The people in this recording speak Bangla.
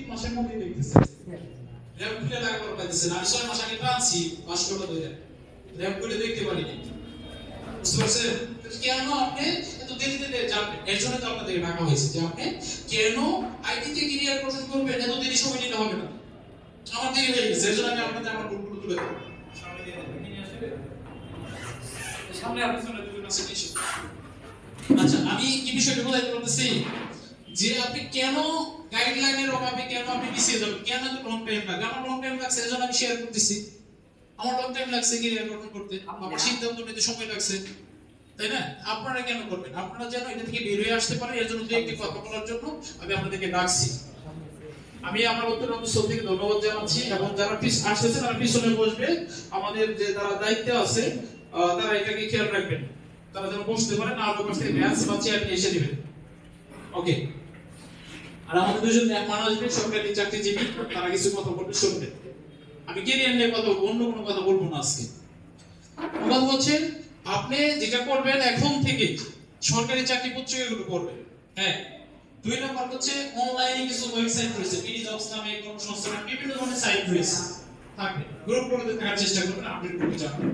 মাসের মধ্যে দেখতেছে র‍্যাম খুলে লাগাবার পাইতেছেন। আমি 6 মাস আগে টানছি 5 টাকা ধরে র‍্যাম খুলে দেখতে পারিনি। বুঝতে পারছেন? কেন আপনি এত দেরিতে যাবেন? এর জন্য তো আপনাদেরকে ডাকা হয়েছে যে আপনি কেন আইটিতে ক্যারিয়ার গঠন করবেন, এত দেরি সময় নিতে হবে না। আমার দেরি হয়ে গেছে, এর জন্য আমি আপনাদের আমার ভুলগুলো তুলে দেবো। সামনে দিয়ে দেবো, নিয়ে আসবে সামনে আপনি চলে দুজন আছে নিশ্চয়। আচ্ছা, আমি কি বিষয়টা বলতে বলতেছি যে আপনি কেন গাইডলাইনের অভাবে কেন আপনি পিছিয়ে যাবেন, কেন এত লং টাইম লাগে? আমার লং টাইম লাগছে, এর জন্য আমি শেয়ার করতেছি। আমার লং টাইম লাগছে ক্যারিয়ার গঠন করতে, আমার সিদ্ধান্ত নিতে সময় লাগছে, তাই না? আপনারা কেন করবেন? আপনারা যেন এটা থেকে বের হয়ে আসতে পারেন, এর জন্য দুই একটি কথা বলার জন্য আমি আপনাদেরকে ডাকছি। আমি আমার অত্যন্ত শ্রদ্ধেয় ধন্যবাদ জানাচ্ছি, এবং যারা আসতেছে তারা পিছনে বসবে, আমাদের যে যারা দায়িত্বে আছে তারা এটাকে খেয়াল রাখবেন, তারা যেন বসতে পারে না, আর কাছ থেকে ব্যাচ বা চেয়ার নিয়ে এসে দিবেন। ওকে। আর আমাদের দুজন মেহমান আসবে, সরকারি চাকরিজীবী, তারা কিছু কথা বলবে, শুনবেন। আমি ক্যারিয়ার নিয়ে কথা বলবো, অন্য কোনো কথা বলবো না আজকে। কথা হচ্ছে আপনি যেটা করবেন এখন থেকে সরকারি চাকরি পত্রিকাগুলো পড়বেন। হ্যাঁ। 2 নাম্বার হচ্ছে অনলাইনে কিছু ওয়েবসাইট রয়েছে, বিডি জবস নামে কর্মসংস্থান, বিভিন্ন ধরনের সাইট রয়েছে, থাকবে গ্রুপ করে থাকার চেষ্টা করবেন, আপডেট করতে যাবেন।